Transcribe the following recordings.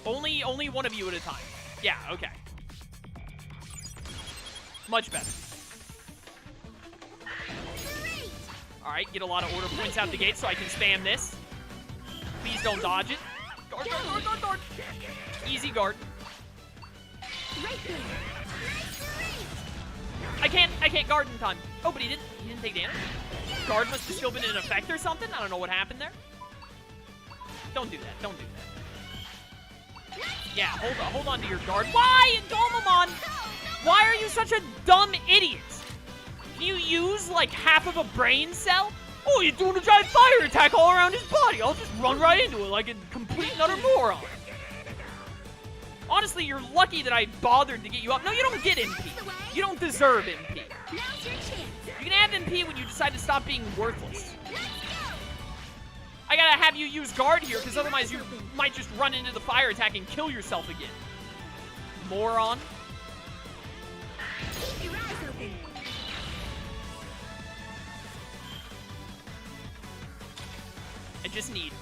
Only one of you at a time. Yeah, okay. Much better. Alright, get a lot of order points out the gate so I can spam this. Please don't dodge it. Guard, guard, guard, guard, guard. Easy guard. I can't guard in time. Oh, but he didn't take damage. Guard must have still been in effect or something. I don't know what happened there. Don't do that. Don't do that. Yeah, hold on to your guard. Why, Domamon? Why are you such a dumb idiot? Can you use like half of a brain cell? Oh, you're doing a giant fire attack all around his body. I'll just run right into it like a complete and utter moron. Honestly, you're lucky that I bothered to get you up. No, you don't get MP. You don't deserve MP. You can have MP when you decide to stop being worthless. I gotta have you use guard here, because otherwise you might just run into the fire attack and kill yourself again. Moron. Keep your eyes open. I just need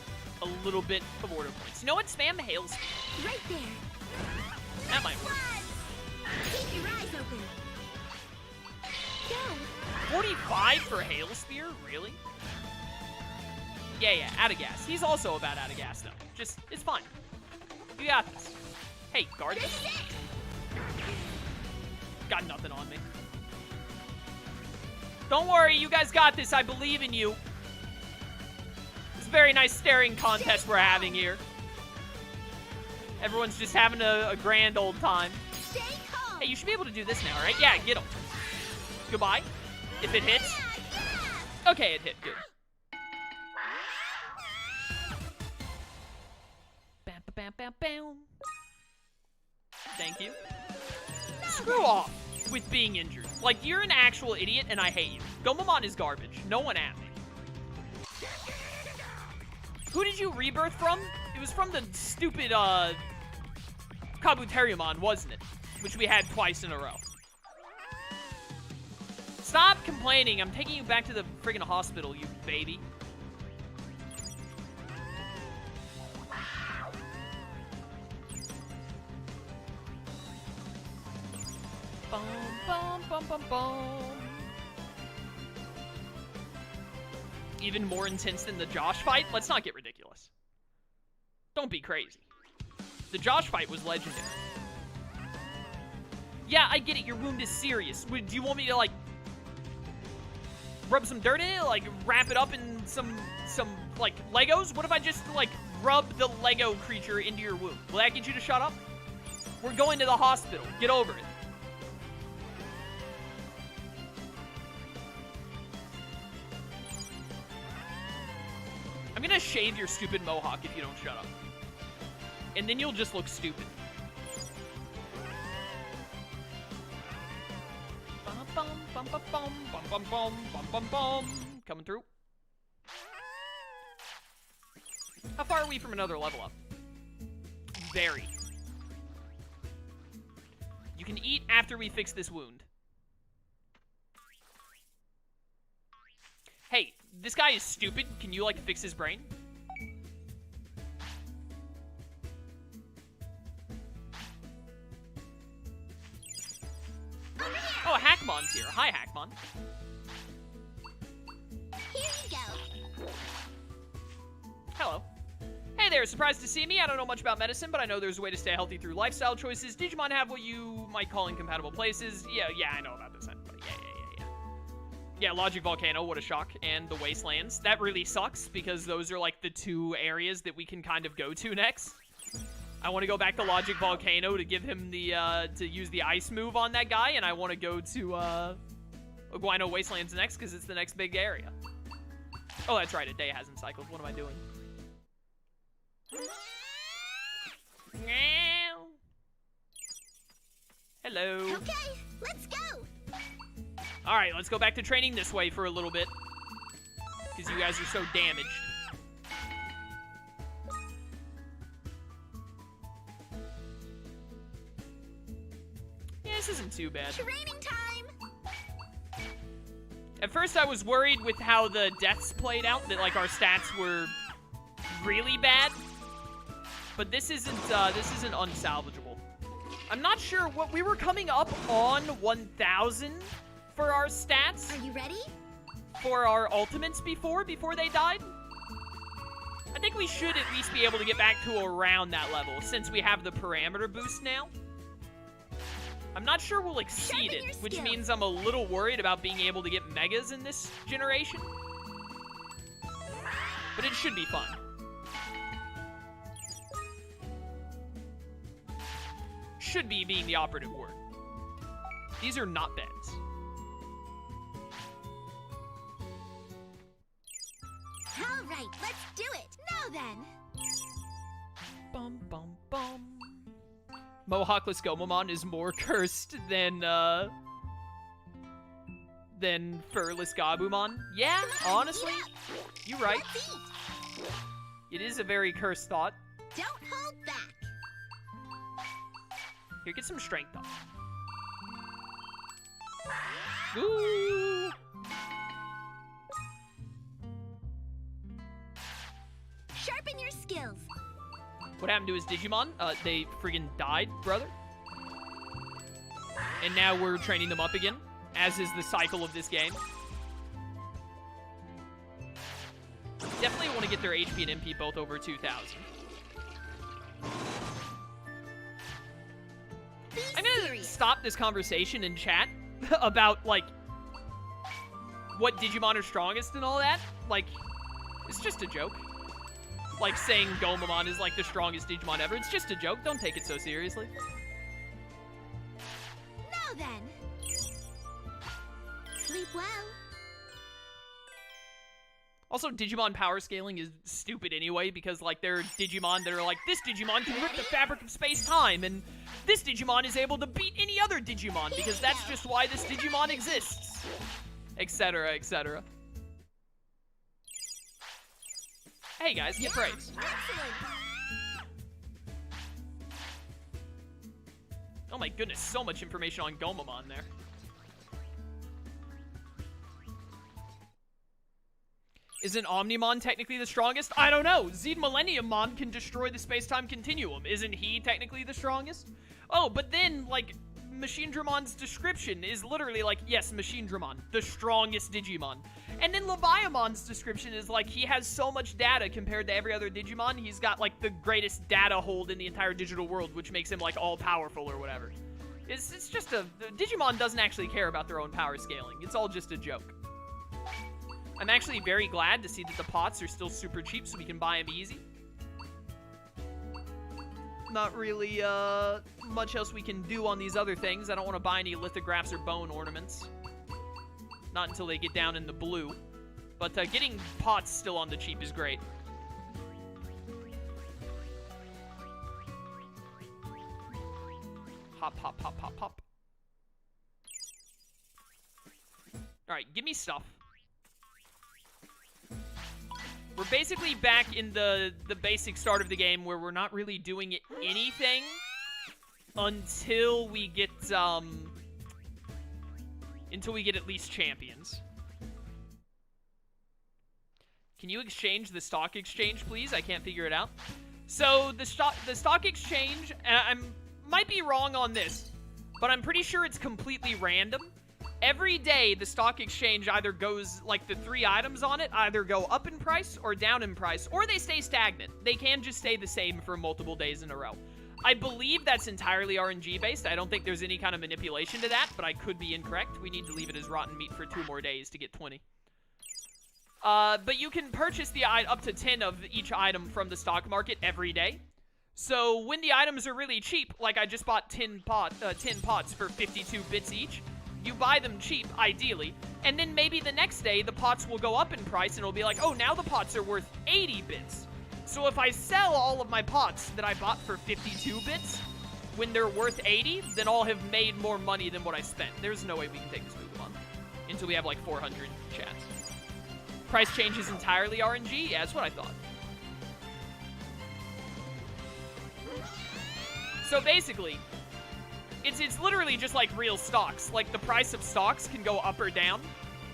a little bit of order points. You know what? Spam Hails. Right there. That might work. Keep your eyes open. Go. 45 for Hail Spear? Really? Yeah, out of gas. He's also about out of gas, though. Just, it's fine. You got this. Hey, guard. Got nothing on me. Don't worry, you guys got this. I believe in you. It's a very nice staring contest we're having here. Everyone's just having a grand old time. Stay calm. Hey, you should be able to do this now, right? Yeah, get him. Goodbye. If it hits. Okay, it hit. Good. Bam, bam, bam, bam. Thank you. Screw off with being injured. Like, you're an actual idiot, and I hate you. Gomamon is garbage. No one at me. Who did you rebirth from? It was from the stupid, Kabuterimon, wasn't it? Which we had twice in a row. Stop complaining. I'm taking you back to the friggin' hospital, you baby. Bum, bum, bum, bum, bum. Even more intense than the Josh fight? Let's not get ridiculous. Don't be crazy. The Josh fight was legendary. Yeah, I get it. Your wound is serious. Do you want me to, like, rub some dirt in it? Like, wrap it up in some like, Legos? What if I just, like, rub the Lego creature into your wound? Will that get you to shut up? We're going to the hospital. Get over it. I'm gonna shave your stupid mohawk if you don't shut up. And then you'll just look stupid. Bum, bum, bum, bum, bum, bum, bum, bum, bum, bum. Coming through. How far are we from another level up? Very. You can eat after we fix this wound. Hey, this guy is stupid. Can you, like, fix his brain? Oh, Hackmon's here. Hi, Hackmon. Here you go. Hello. Hey there, surprised to see me. I don't know much about medicine, but I know there's a way to stay healthy through lifestyle choices. Digimon have what you might call incompatible places. Yeah, I know about this. Yeah, Logic Volcano, what a shock. And the Wastelands. That really sucks, because those are, like, the two areas that we can kind of go to next. I want to go back to Logic Volcano to give him the, to use the ice move on that guy, and I want to go to, Aguino Wastelands next, because it's the next big area. Oh, that's right, a day hasn't cycled. What am I doing? Hello. Okay, let's go. Alright, let's go back to training this way for a little bit. Because you guys are so damaged. Yeah, this isn't too bad. Training time. At first I was worried with how the deaths played out, that, like, our stats were really bad. but this isn't unsalvageable. I'm not sure what we were coming up on 1,000 for our stats. Are you ready? For our ultimates before they died. I think we should at least be able to get back to around that level since we have the parameter boost now. I'm not sure we'll exceed it, which means I'm a little worried about being able to get megas in this generation. But it should be fun. Should be being the operative word. These are not beds. All right, let's do it. Now then. Bum, bum, bum. Mohawkless Gomamon is more cursed than Furless Gabumon. Yeah, honestly, you're right. Let's eat. It is a very cursed thought. Don't hold back. Here, get some strength up. Ooh. Sharpen your skills. What happened to his Digimon? They friggin' died, brother. And now we're training them up again, as is the cycle of this game. Definitely want to get their HP and MP both over 2,000. I'm gonna stop this conversation in chat about, like, what Digimon are strongest and all that. Like, it's just a joke. Like, saying Gomamon is, like, the strongest Digimon ever. It's just a joke. Don't take it so seriously. Now then. Sleep well. Also, Digimon power scaling is stupid anyway, because, like, there are Digimon that are like, this Digimon can rip the fabric of space-time, and this Digimon is able to beat any other Digimon, because that's just why this Digimon exists. Etc., etc. Hey guys, get praise. Excellent. Oh my goodness, so much information on Gomamon there. Isn't Omnimon technically the strongest? I don't know. Zed Millenniummon can destroy the space-time continuum. Isn't he technically the strongest? Oh, but then, like, Machine Dramon's description is literally like, yes, Machine Dramon, the strongest Digimon. And then Leviamon's description is like, he has so much data compared to every other Digimon, he's got, like, the greatest data hold in the entire digital world, which makes him, like, all-powerful or whatever. It's just a... Digimon doesn't actually care about their own power scaling. It's all just a joke. I'm actually very glad to see that the pots are still super cheap so we can buy them easy. Not really, much else we can do on these other things. I don't want to buy any lithographs or bone ornaments. Not until they get down in the blue. But, getting pots still on the cheap is great. Hop, hop, hop, hop, hop. Alright, give me stuff. We're basically back in the basic start of the game where we're not really doing anything until we get at least champions. Can you exchange the stock exchange, please? I can't figure it out. So the stock exchange, I might be wrong on this, but I'm pretty sure it's completely random. Every day, the stock exchange either goes, like, the 3 items on it either go up in price or down in price, or they stay stagnant. They can just stay the same for multiple days in a row. I believe that's entirely RNG-based. I don't think there's any kind of manipulation to that, but I could be incorrect. We need to leave it as rotten meat for 2 more days to get 20. But you can purchase the up to 10 of each item from the stock market every day. So when the items are really cheap, like I just bought 10 pots for 52 bits each, you buy them cheap, ideally, and then maybe the next day the pots will go up in price and it'll be like, oh, now the pots are worth 80 bits. So if I sell all of my pots that I bought for 52 bits, when they're worth 80, then I'll have made more money than what I spent. There's no way we can take this move on until we have like 400 chats. Price change is entirely RNG? Yeah, that's what I thought. So basically, it's literally just like real stocks. Like, the price of stocks can go up or down.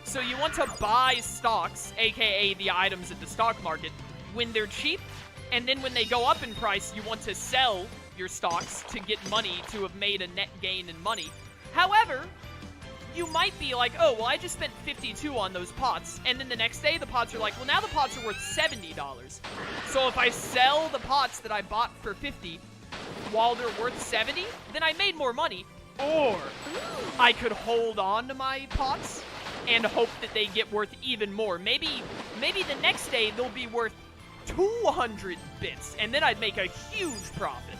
So you want to buy stocks, aka the items at the stock market, when they're cheap, And then when they go up in price, you want to sell your stocks to get money to have made a net gain in money. However, you might be like, oh, well, I just spent 52 on those pots. And then the next day, the pots are like, well, now the pots are worth $70. So if I sell the pots that I bought for 50 while they're worth 70, then I made more money. Or I could hold on to my pots and hope that they get worth even more. Maybe the next day they'll be worth 200 bits, and then I'd make a huge profit.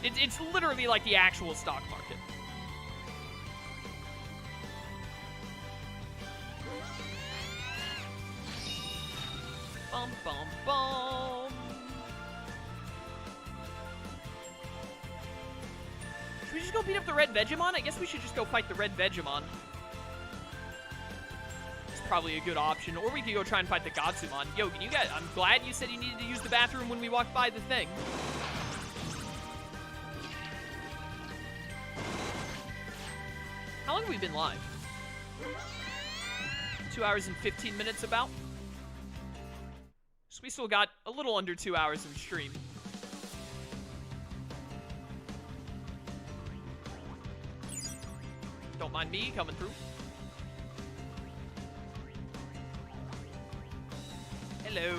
It's literally like the actual stock market. Bum, bum, bum. Should we just go beat up the RedVegiemon? I guess we should just go fight the RedVegiemon. It's probably a good option. Or we could go try and fight the Godsumon. Yo, can you guys... I'm glad you said you needed to use the bathroom when we walked by the thing. How long have we been live? 2 hours and 15 minutes about. So we still got a little under 2 hours in stream. Don't mind me coming through. Hello.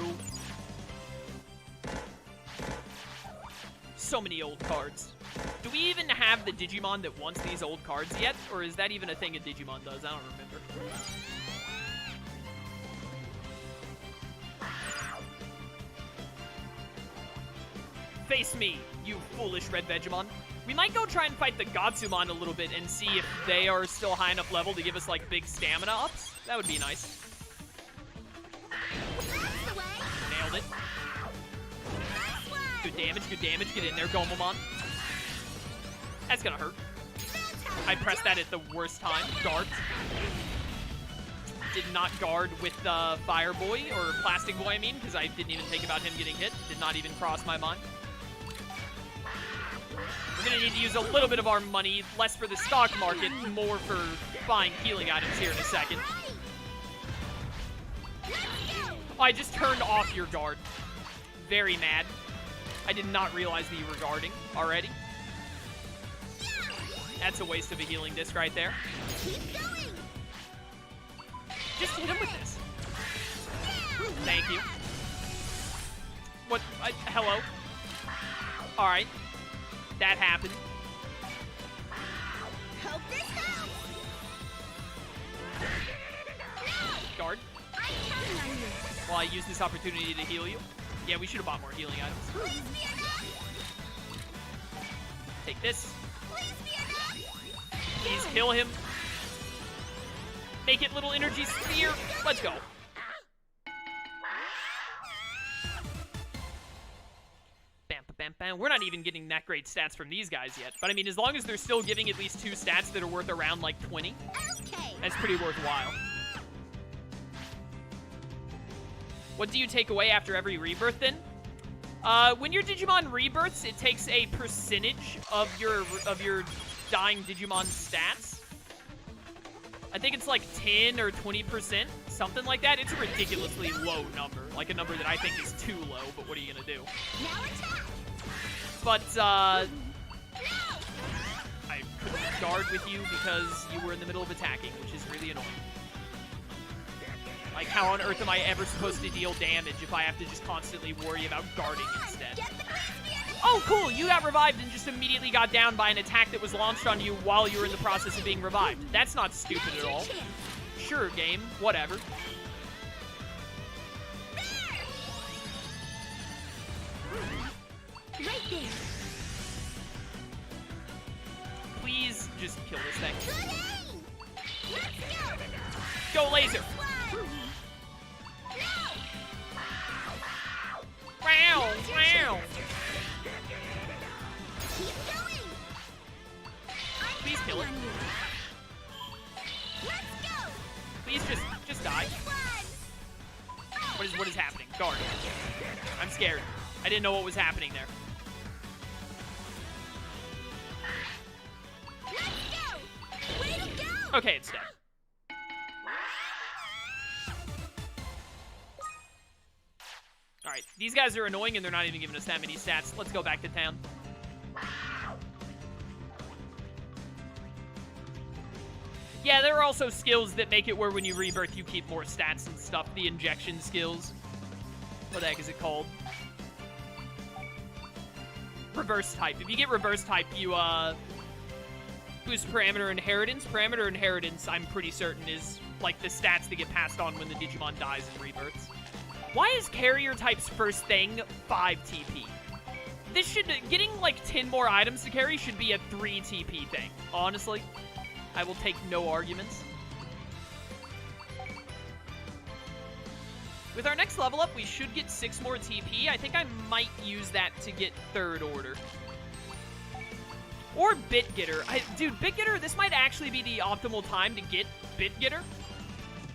So many old cards. Do we even have the Digimon that wants these old cards yet? Or is that even a thing a Digimon does? I don't remember. Face me, you foolish RedVegiemon. We might go try and fight the Godsumon a little bit and see if they are still high enough level to give us, like, big stamina ups. That would be nice. Nailed it. Good damage, good damage. Get in there, Gomamon. That's gonna hurt. I pressed that at the worst time. Guard. Did not guard with Fire Boy, or Plastic Boy, I mean, because I didn't even think about him getting hit. Did not even cross my mind. We're gonna need to use a little bit of our money, less for the stock market, more for buying healing items here in a second. Oh, I just turned off your guard. Very mad. I did not realize that you were guarding already. That's a waste of a healing disc right there. Just hit him with this. Thank you. What? Hello? Alright. That happened. Hope this helps. Guard. While I use this opportunity to heal you. Yeah, we should have bought more healing items. Take this. Please kill him. Make it little energy sphere. Let's go. Bam, bam, bam. We're not even getting that great stats from these guys yet. But I mean, as long as they're still giving at least 2 stats that are worth around like 20, that's pretty worthwhile. What do you take away after every rebirth then? When your Digimon rebirths, it takes a percentage of your dying Digimon stats. I think it's like 10 or 20%, something like that. It's a ridiculously low number, like a number that I think is too low, but what are you gonna do? But, I couldn't guard with you because you were in the middle of attacking, which is really annoying. Like, how on earth am I ever supposed to deal damage if I have to just constantly worry about guarding instead? Oh, cool! You got revived and just immediately got down by an attack that was launched on you while you were in the process of being revived. That's not stupid at all. Sure, game. Whatever. Right there. Please just kill this thing. Go, laser! Wow! Wow! Please kill it. Please just die. What is happening? Guard. I'm scared. I didn't know what was happening there. Okay, it's dead. Alright, These guys are annoying, and they're not even giving us that many stats. Let's go back to town. Yeah, there are also skills that make it where when you rebirth, you keep more stats and stuff. The injection skills. What the heck is it called? Reverse type. If you get reverse type, you, boost parameter inheritance. Parameter inheritance, I'm pretty certain, is, like, the stats that get passed on when the Digimon dies and rebirths. Why is carrier type's first thing 5 TP? This should... Getting, like, 10 more items to carry should be a 3 TP thing. Honestly. I will take no arguments. With our next level up, we should get 6 more TP. I think I might use that to get 3rd order. Or Bit Getter. Dude, Bit Getter, this might actually be the optimal time to get Bit Getter.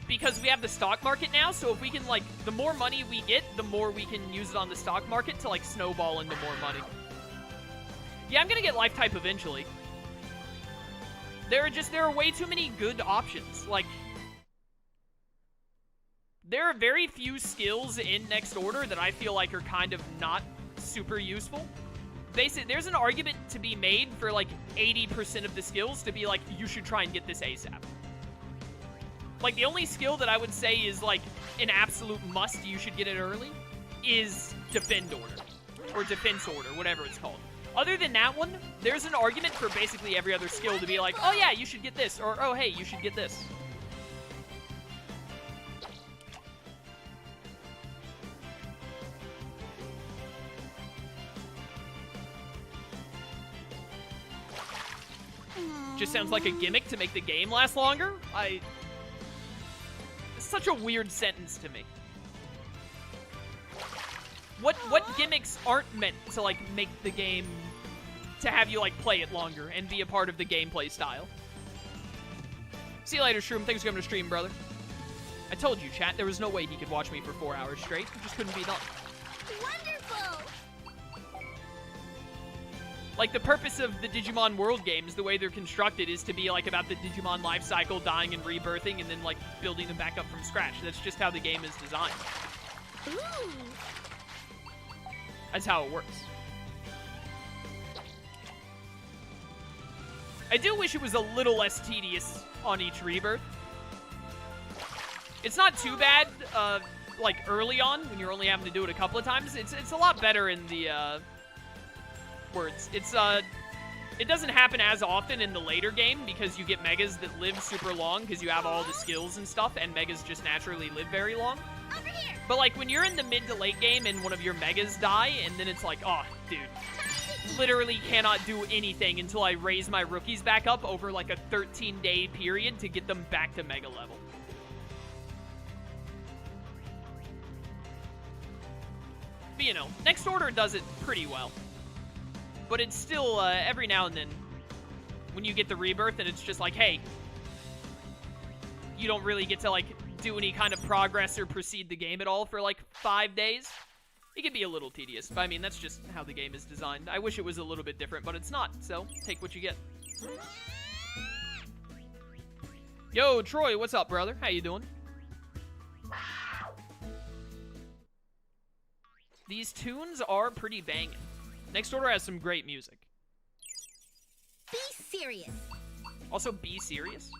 Because we have the stock market now, so if we can, like, the more money we get, the more we can use it on the stock market to, like, snowball into more money. Yeah, I'm gonna get Life Type eventually. There are way too many good options. Like, there are very few skills in Next Order that I feel like are kind of not super useful. Basically, there's an argument to be made for, like, 80% of the skills to be like, you should try and get this ASAP. Like, the only skill that I would say is, like, an absolute must, you should get it early, is Defend Order. Or Defense Order, whatever it's called. Other than that one, there's an argument for basically every other skill to be like, oh yeah, you should get this, or oh hey, you should get this. Just sounds like a gimmick to make the game last longer. It's such a weird sentence to me. What gimmicks aren't meant to, like, make the game, to have you, like, play it longer and be a part of the gameplay style? See you later, Shroom. Thanks for coming to stream, brother. I told you, chat, there was no way he could watch me for 4 hours straight. It just couldn't be done. Wonderful! Like, the purpose of the Digimon World games, the way they're constructed, is to be, like, about the Digimon life cycle, dying and rebirthing, and then, like, building them back up from scratch. That's just how the game is designed. Ooh. That's how it works. I do wish it was a little less tedious on each rebirth. It's not too bad, like, early on, when you're only having to do it a couple of times. It's a lot better in the, words. It doesn't happen as often in the later game, because you get Megas that live super long, because you have all the skills and stuff, and Megas just naturally live very long. Over here. But, like, when you're in the mid to late game and one of your Megas die, and then it's like, oh, dude, literally cannot do anything until I raise my rookies back up over, like, a 13-day period to get them back to Mega level. But, you know, Next Order does it pretty well. But it's still, every now and then, when you get the rebirth and it's just like, hey, you don't really get to, like, do any kind of progress or proceed the game at all for, like, 5 days. It can be a little tedious, but I mean, that's just how the game is designed. I wish it was a little bit different, but it's not, so take what you get. Yo, Troy, what's up, brother? How you doing? These tunes are pretty banging. Next Order has some great music. Be serious. Also, be serious?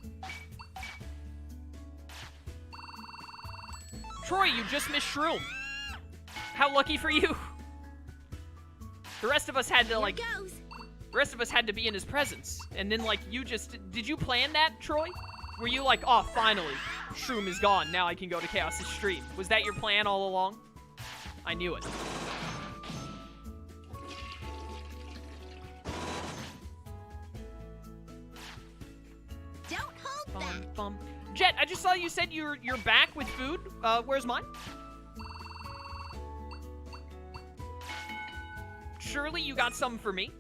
Troy, you just missed Shroom. How lucky for you. The rest of us had to, like... Goes. The rest of us had to be in his presence. And then, like, you just... Did you plan that, Troy? Were you like, oh, finally, Shroom is gone. Now I can go to Chaos' stream. Was that your plan all along? I knew it. Don't hold back. Jet, I just saw you said you're back with food. Where's mine? Surely you got some for me.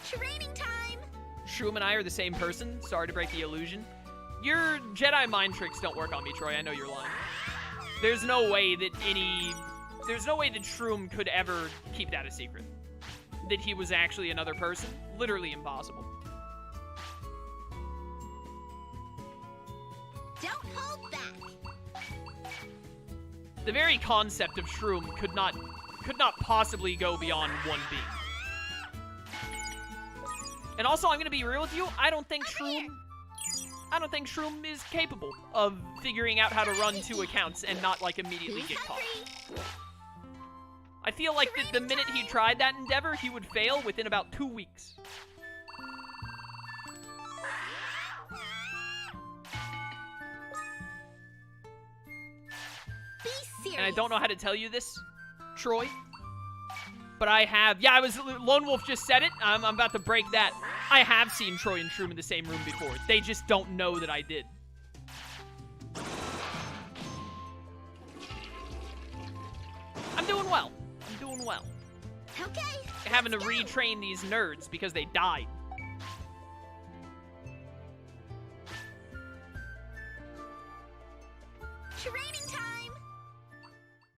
Training time. Shroom and I are the same person. Sorry to break the illusion. Your Jedi mind tricks don't work on me, Troy. I know you're lying. There's no way that Shroom could ever keep that a secret. That he was actually another person. Literally impossible. Don't hold back. The very concept of Shroom could not possibly go beyond 1B. And also, I'm gonna be real with you, I don't think Shroom is capable of figuring out how to run 2 accounts and not, like, immediately get caught. I feel like the minute he tried that endeavor, he would fail within about 2 weeks. Be serious. And I don't know how to tell you this, Troy, but I have, yeah, Lone Wolf just said it, I'm about to break that. I have seen Troy and Shroom in the same room before. They just don't know that I did. I'm doing well. I'm doing well. Okay. Having to retrain these nerds because they died.